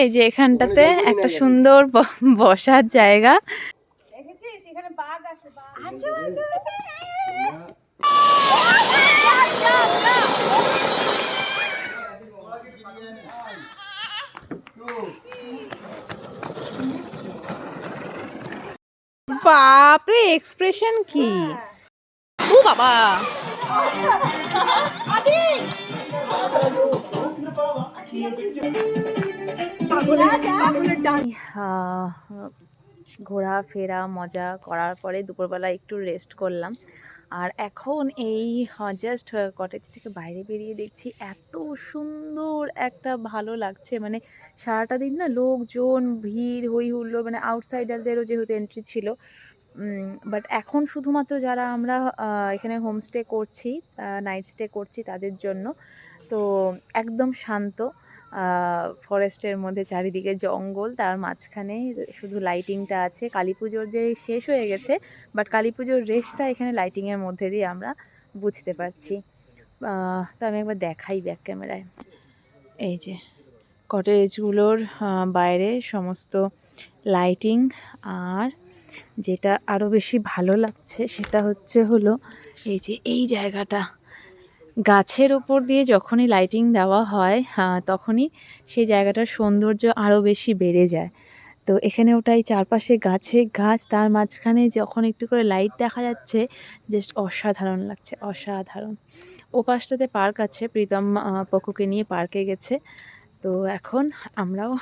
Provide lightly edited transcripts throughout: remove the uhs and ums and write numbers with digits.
এই যে এখানটাতে একটা সুন্দর বসার জায়গা। বাপরে এক্সপ্রেশন কি! ও বাবা, ঘোরাফেরা মজা করার পরে দুপুরবেলা একটু রেস্ট করলাম। আর এখন এই জাস্ট কটেজ থেকে বাইরে বেরিয়ে দেখছি এত সুন্দর একটা ভালো লাগছে। মানে সারাটা দিন না লোকজন, ভিড়, হই হুল্লোড়, মানে আউটসাইডারদেরও যেহেতু এন্ট্রি ছিল। বাট এখন শুধুমাত্র যারা আমরা এখানে হোমস্টে করছি, নাইট স্টে করছি তাদের জন্য। তো একদম শান্ত, ফরেস্টের মধ্যে, চারিদিকে জঙ্গল, তার মাঝখানে শুধু লাইটিংটা আছে। কালী পুজোর যে শেষ হয়ে গেছে, বাট কালী পুজোর রেশটা এখানে লাইটিংয়ের মধ্যে দিয়ে আমরা বুঝতে পারছি। তো আমি একবার দেখাই ব্যাক ক্যামেরায়। এই যে কটেজগুলোর বাইরে সমস্ত লাইটিং। আর যেটা আরও বেশি ভালো লাগছে সেটা হলো এই যে এই জায়গাটা, গাছের ওপর দিয়ে যখনই লাইটিং দেওয়া হয় তখনই সেই জায়গাটার সৌন্দর্য আরও বেশি বেড়ে যায়। তো এখানে ওটাই চারপাশে গাছে গাছ, তার মাঝখানে যখন একটু করে লাইট দেখা যাচ্ছে, জাস্ট অসাধারণ লাগছে, অসাধারণ। ও পাশটাতে পার্ক আছে, প্রীতম পকুকে নিয়ে পার্কে গেছে। তো এখন আমরাও,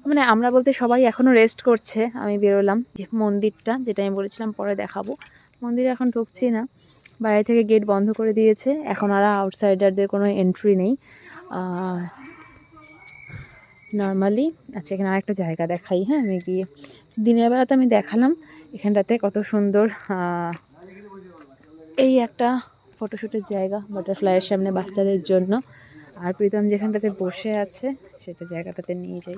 মানে আমরা বলতে সবাই এখনও রেস্ট করছে। আমি বেরোলাম মন্দিরটা, যেটা আমি বলেছিলাম পরে দেখাবো। মন্দিরে এখন ঢুকছি না, বাইরে থেকে গেট বন্ধ করে দিয়েছে। এখন আর আউটসাইডারদের কোনো এন্ট্রি নেই নর্মালি। আচ্ছা, এখানে আরেকটা জায়গা দেখাই। হ্যাঁ, আমি গিয়ে দিনের বেলাতে আমি দেখালাম এখানটাতে কত সুন্দর এই একটা ফটোশ্যুটের জায়গা বাটারফ্লাইয়ের সামনে বাচ্চাদের জন্য। আর প্রীতম যেখানটাতে বসে আছে সেটা জায়গাটাতে নিয়ে যাই।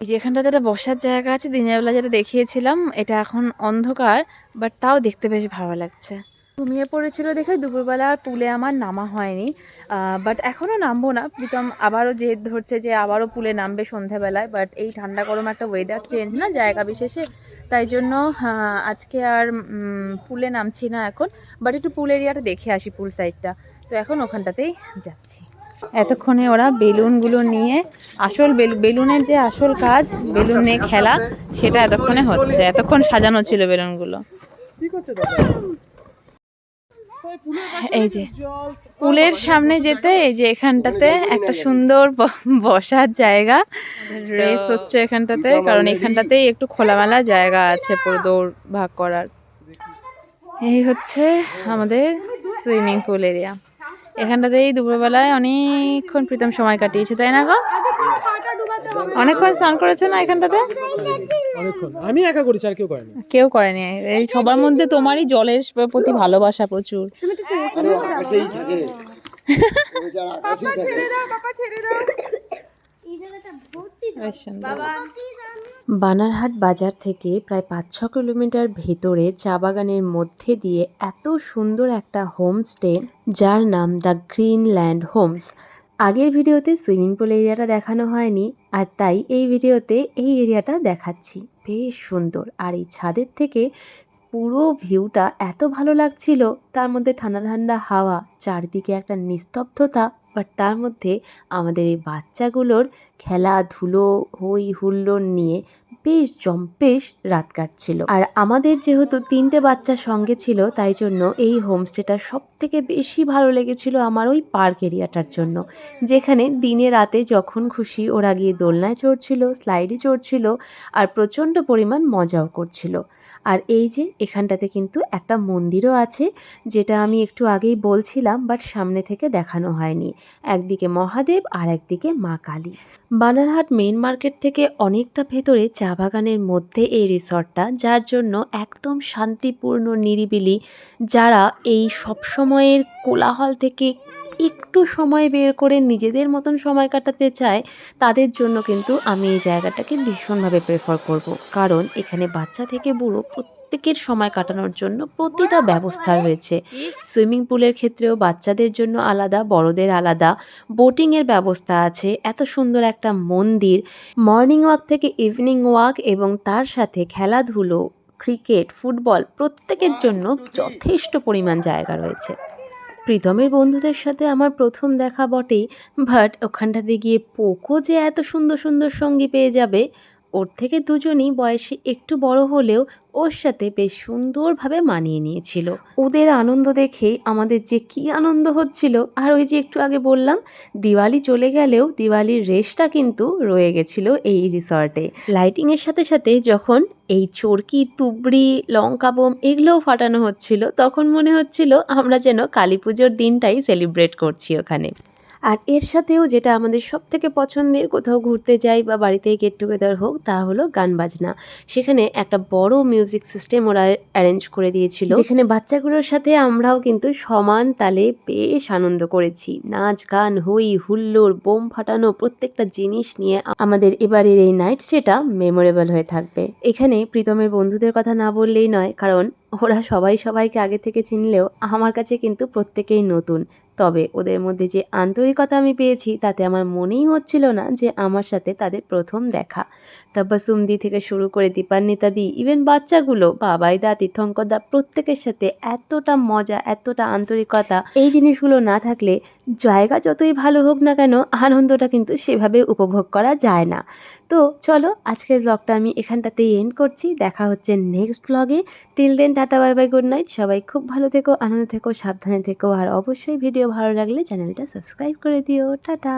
এই যে এখানটাতে একটা বসার জায়গা আছে, দিনের বেলা যেটা দেখিয়েছিলাম, এটা এখন অন্ধকার, বাট তাও দেখতে বেশ ভালো লাগছে। ঘুমিয়ে পড়েছিল দেখে দুপুরবেলা আর পুলে আমার নামা হয়নি, বাট এখনও নামবো না। প্রীতম আবারও জেদ ধরছে যে আবারও পুলে নামবে সন্ধ্যাবেলায়, বাট এই ঠান্ডা গরম একটা ওয়েদার চেঞ্জ না জায়গা বিশেষে, তাই জন্য আজকে আর পুলে নামছি না এখন। বাট একটু পুল এরিয়াটা দেখে আসি, পুল সাইডটা। তো এখন ওখানটাতেই যাচ্ছি। এতক্ষণে ওরা বেলুনগুলো নিয়ে, আসল বেলুনের যে আসল কাজ, বেলুন নিয়ে খেলা, সেটা এতক্ষণে হচ্ছে। এতক্ষণ সাজানো ছিল বেলুনগুলো। এই যে পুলের সামনে যেতে এই যে এখানটাতে একটা সুন্দর বসার জায়গা, রেস হচ্ছে এখানটাতে, কারণ এখানটাতেই একটু খোলামেলা জায়গা আছে পুরো দৌড় ভাগ করার। এই হচ্ছে আমাদের সুইমিং পুল এরিয়া। এখানটাতেই দুপুরবেলায় অনেকক্ষণ প্রীতম সময় কাটিয়েছে, তাই না গো? অনেকক্ষণ স্নান করেছো না এখানটাতে? আমি একা করেছি, আর কেউ করেনি। এই সবার মধ্যে তোমারই জলের প্রতি ভালোবাসা প্রচুর। বানারহাট বাজার থেকে প্রায় ৫-৬ কিলোমিটার ভেতরে চা বাগানের মধ্যে দিয়ে এত সুন্দর একটা হোমস্টে, যার নাম দ্য গ্রিনল্যান্ড হোমস। আগের ভিডিওতে সুইমিং পুল এরিয়াটা দেখানো হয়নি, আর তাই এই ভিডিওতে এই এরিয়াটা দেখাচ্ছি। বেশ সুন্দর, আর এই ছাদের থেকে পুরো ভিউটা এত ভালো লাগছিল। তার মধ্যে ঠান্ডা ঠান্ডা হাওয়া, চারদিকে একটা নিস্তব্ধতা, বাট তার মধ্যে আমাদের এই বাচ্চাগুলোর খেলাধুলো, হই হুল্লোড় নিয়ে বেশ জম্পেশ রাত কাটছিল। আর আমাদের যেহেতু 3টে বাচ্চা সঙ্গে ছিল, তাই জন্য এই হোমস্টেটা সব থেকে বেশি ভালো লেগেছিল আমার ওই পার্ক এরিয়াটার জন্য, যেখানে দিনে রাতে যখন খুশি ওরা গিয়ে দোলনায় চড়ছিল, স্লাইডে চড়ছিল, আর প্রচণ্ড পরিমাণ মজাও করছিল। আর এই যে এখানটাতে কিন্তু একটা মন্দিরও আছে, যেটা আমি একটু আগেই বলছিলাম, বাট সামনে থেকে দেখানো হয়নি। একদিকে মহাদেব আর একদিকে মা কালী। বানারহাট মেন মার্কেট থেকে অনেকটা ভেতরে চা বাগানের মধ্যে এই রিসর্টটা, যার জন্য একদম শান্তিপূর্ণ, নিরিবিলি। যারা এই সব সময়ের কোলাহল থেকে একটু সময় বের করে নিজেদের মতন সময় কাটাতে চায়, তাদের জন্য কিন্তু আমি এই জায়গাটাকে ভীষণভাবে প্রেফার করব। কারণ এখানে বাচ্চা থেকে বুড়ো প্রত্যেকের সময় কাটানোর জন্য প্রতিটা ব্যবস্থা রয়েছে। সুইমিং পুলের ক্ষেত্রেও বাচ্চাদের জন্য আলাদা, বড়দের আলাদা। বোটিংয়ের ব্যবস্থা আছে, এত সুন্দর একটা মন্দির। মর্নিং ওয়াক থেকে ইভিনিং ওয়াক এবং তার সাথে খেলাধুলো, ক্রিকেট, ফুটবল প্রত্যেকের জন্য যথেষ্ট পরিমাণ জায়গা রয়েছে। প্রীতমের বন্ধুদের সাথে আমার প্রথম দেখা বটেই, বাট ওখানটাতে গিয়ে পোকো যে এত সুন্দর সুন্দর সঙ্গী পেয়ে যাবে, ওর থেকে দুজনই বয়সে একটু বড় হলেও ওর সাথে বেশ সুন্দরভাবে মানিয়ে নিয়েছিল। ওদের আনন্দ দেখে আমাদের যে কি আনন্দ হচ্ছিল। আর ওই যে একটু আগে বললাম, দিওয়ালি চলে গেলেও দিওয়ালির রেশটা কিন্তু রয়ে গেছিল এই রিসর্টে। লাইটিংয়ের সাথে সাথে যখন এই চরকি, তুবড়ি, লঙ্কা বোম এগুলোও ফাটানো হচ্ছিল, তখন মনে হচ্ছিল আমরা যেন কালী পুজোর দিনটাই সেলিব্রেট করছি ওখানে। আর এর সাথেও যেটা আমাদের সবথেকে পছন্দের, কোথাও ঘুরতে যাই বা বাড়িতে গেট টুগেদার হোক, তা হলো গান বাজনা। সেখানে একটা বড় মিউজিক সিস্টেম ওরা অ্যারেঞ্জ করে দিয়েছিল, যেখানে বাচ্চাগুলোর সাথে আমরাও কিন্তু সমান তালে বেশ আনন্দ করেছি। নাচ গান, হই হুল্লোড়, বোম ফাটানো, প্রত্যেকটা জিনিস নিয়ে আমাদের এবারের এই নাইট স্টেটা মেমোরেবল হয়ে থাকবে। এখানে প্রীতমের বন্ধুদের কথা না বললেই নয়, কারণ ওরা সবাই সবাইকে আগে থেকে চিনলেও আমার কাছে কিন্তু প্রত্যেকেই নতুন। তবে ওদের মধ্যে যে আন্তরিকতা আমি পেয়েছি, তাতে আমার মনেই হচ্ছিল না যে আমার সাথে তাদের প্রথম দেখা। তাব্বাসুমদি থেকে শুরু করে দীপান্বিতাদি, ইভেন বাচ্চাগুলো, বাবাইদা, তীর্থঙ্করদা, প্রত্যেকের সাথে এতটা মজা, এতটা আন্তরিকতা, এই জিনিসগুলো না থাকলে জায়গা যতই ভালো হোক না কেন, আনন্দটা কিন্তু সেভাবে উপভোগ করা যায় না। তো চলো, আজকের ব্লগটা আমি এখানটাতেই এন্ড করছি। দেখা হচ্ছে নেক্সট ব্লগে। Till then, tata, bye bye, good night. সবাই খুব ভালো থেকো, আনন্দ থেকো, সাবধানে থেকো। আর অবশ্যই ভিডিও ভালো লাগলে চ্যানেলটা সাবস্ক্রাইব করে দিও। টাটা।